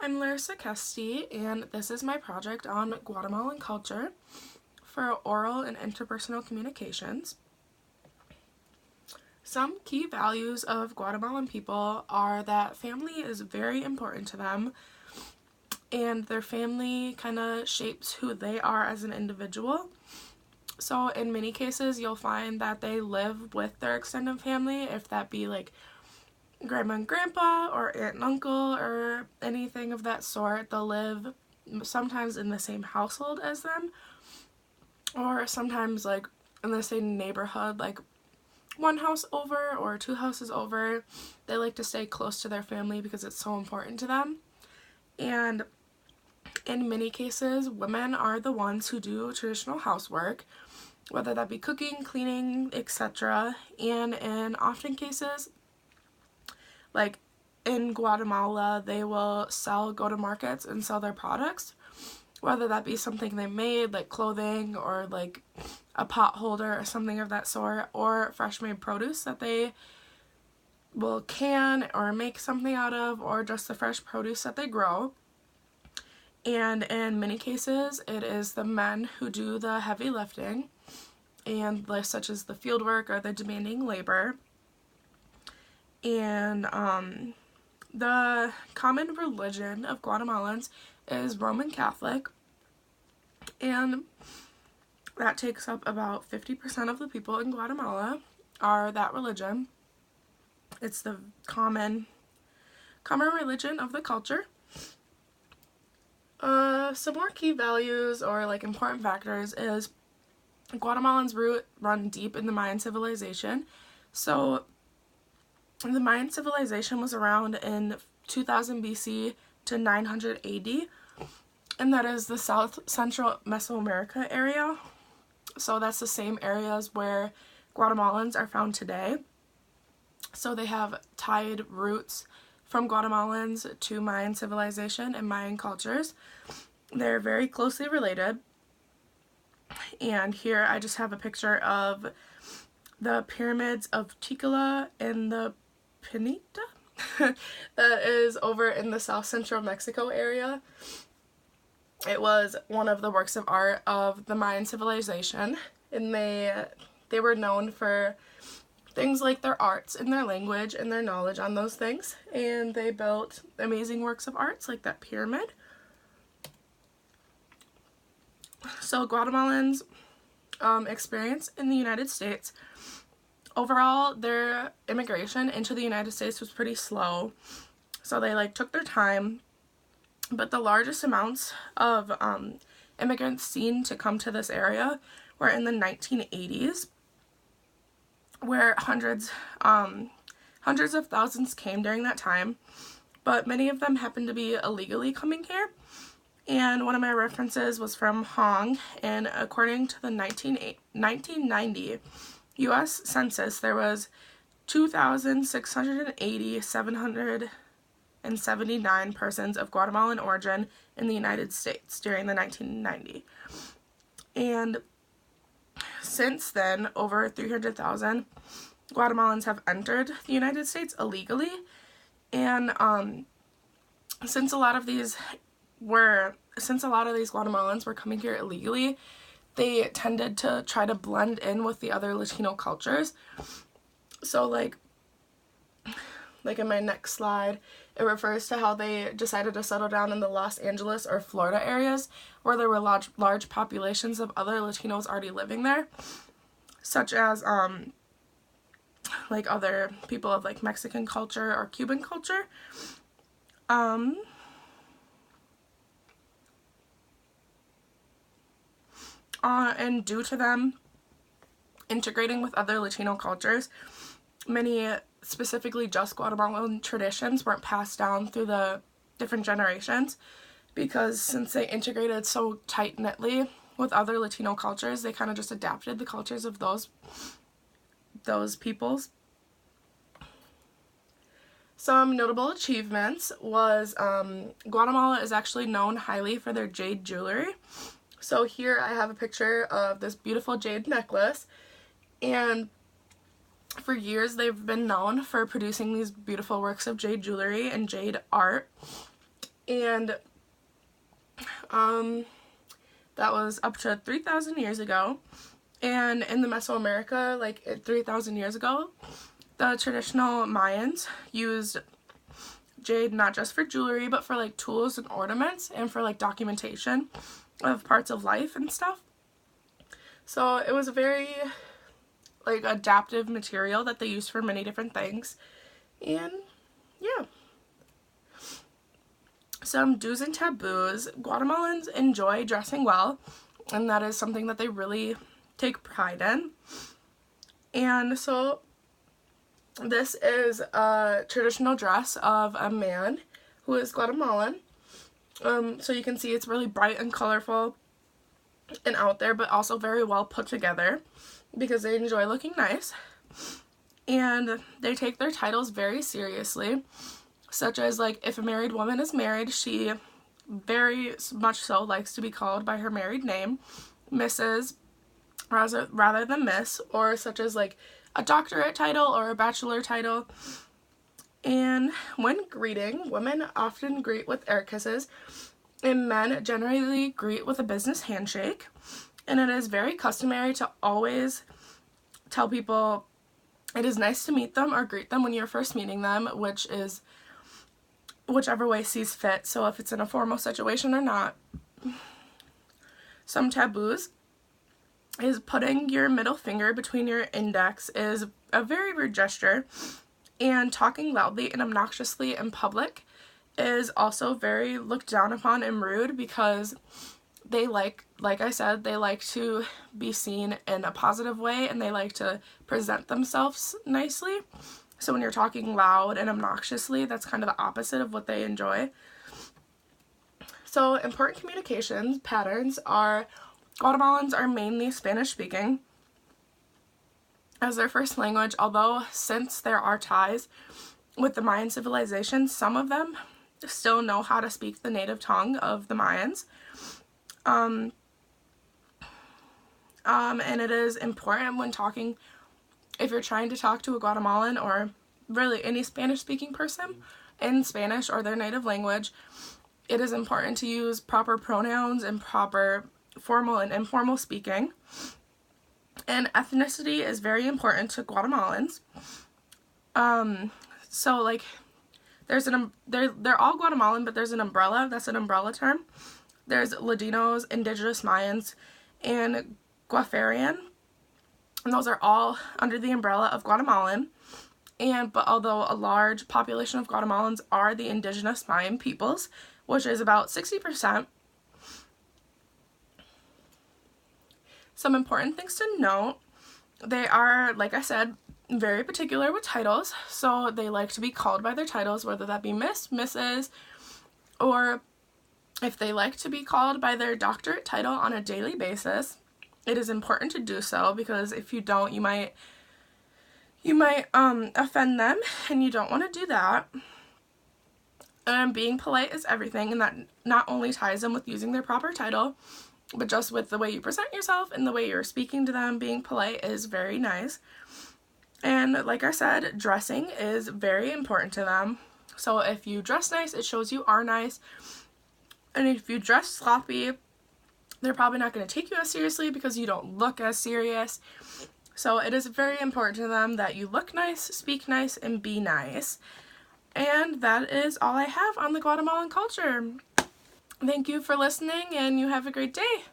I'm Larissa Kesty, and this is my project on Guatemalan culture for oral and interpersonal communications. Some key values of Guatemalan people are that family is very important to them, and their family kind of shapes who they are as an individual. So in many cases, you'll find that they live with their extended family, if that be like grandma and grandpa or aunt and uncle or anything of that sort. They'll live sometimes in the same household as them, or sometimes like in the same neighborhood, like one house over or two houses over. They like to stay close to their family because it's so important to them. And in many cases, women are the ones who do traditional housework, whether that be cooking, cleaning, etc. And in often cases, like in Guatemala, they will go to markets and sell their products, whether that be something they made, like clothing or like a pot holder or something of that sort, or fresh made produce that they will can or make something out of, or just the fresh produce that they grow. And in many cases, it is the men who do the heavy lifting, and such as the field work or the demanding labor. And the common religion of Guatemalans is Roman Catholic, and that takes up about 50% of the people in Guatemala are that religion. It's the common religion of the culture. Some more key values or like important factors is Guatemalans' root run deep in the Mayan civilization. So the Mayan civilization was around in 2000 BC to 900 AD, and that is the south central Mesoamerica area. So that's the same areas where Guatemalans are found today. So they have tied roots from Guatemalans to Mayan civilization and Mayan cultures. They're very closely related. And here I just have a picture of the pyramids of Tikala and the Pinita that is over in the south central Mexico area. It was one of the works of art of the Mayan civilization, and they were known for things like their arts and their language and their knowledge on those things, and they built amazing works of arts like that pyramid. So Guatemalans' experience in the United States, overall their immigration into the United States was pretty slow, so they took their time. But the largest amounts of immigrants seen to come to this area were in the 1980s, where hundreds of thousands came during that time, but many of them happened to be illegally coming here. And one of my references was from Hong, and according to the 1990 U.S. Census, there was 2,680,779 persons of Guatemalan origin in the United States during the 1990. And since then, over 300,000 Guatemalans have entered the United States illegally. And since a lot of these Guatemalans were coming here illegally, they tended to try to blend in with the other Latino cultures. So like in my next slide, it refers to how they decided to settle down in the Los Angeles or Florida areas where there were large populations of other Latinos already living there, such as like other people of like Mexican culture or Cuban culture. And due to them integrating with other Latino cultures, many specifically just Guatemalan traditions weren't passed down through the different generations, because since they integrated so tight-knitly with other Latino cultures, they kind of just adapted the cultures of those peoples. Some notable achievements was Guatemala is actually known highly for their jade jewelry. So here I have a picture of this beautiful jade necklace, and for years they've been known for producing these beautiful works of jade jewelry and jade art. And that was up to 3,000 years ago. And in the Mesoamerica, like 3,000 years ago, the traditional Mayans used jade not just for jewelry, but for like tools and ornaments, and for like documentation of parts of life and stuff. So it was a very like adaptive material that they used for many different things. And yeah. Some do's and taboos. Guatemalans enjoy dressing well, and that is something that they really take pride in. And so this is a traditional dress of a man who is Guatemalan. So you can see it's really bright and colorful and out there, but also very well put together because they enjoy looking nice. And they take their titles very seriously, such as like if a married woman is married, she very much so likes to be called by her married name, Mrs. rather than Miss, or such as like a doctorate title or a bachelor title. And when greeting, women often greet with air kisses, and men generally greet with a business handshake. And it is very customary to always tell people it is nice to meet them or greet them when you're first meeting them, which is whichever way sees fit. So if it's in a formal situation or not. Some taboos is putting your middle finger between your index is a very rude gesture, and talking loudly and obnoxiously in public is also very looked down upon and rude, because they like I said, they like to be seen in a positive way, and they like to present themselves nicely. So when you're talking loud and obnoxiously, that's kind of the opposite of what they enjoy. So important communications patterns are Guatemalans are mainly Spanish speaking as their first language, although since there are ties with the Mayan civilization, some of them still know how to speak the native tongue of the Mayans. And it is important when talking, if you're trying to talk to a Guatemalan or really any Spanish-speaking person in Spanish or their native language, it is important to use proper pronouns and proper formal and informal speaking. And ethnicity is very important to Guatemalans. So like there's they're all Guatemalan, but there's an umbrella, that's an umbrella term. There's Ladinos, Indigenous Mayans, and Guafarian. And those are all under the umbrella of Guatemalan. But although a large population of Guatemalans are the indigenous Mayan peoples, which is about 60%, some important things to note: they are, like I said, very particular with titles, so they like to be called by their titles, whether that be Miss, Mrs., or if they like to be called by their doctorate title on a daily basis. It is important to do so, because if you don't, you might offend them, and you don't want to do that. Being polite is everything, and that not only ties them with using their proper title, but just with the way you present yourself and the way you're speaking to them. Being polite is very nice. And like I said, dressing is very important to them. So if you dress nice, it shows you are nice. And if you dress sloppy, they're probably not going to take you as seriously because you don't look as serious. So it is very important to them that you look nice, speak nice, and be nice. And that is all I have on the Guatemalan culture. Thank you for listening, and you have a great day.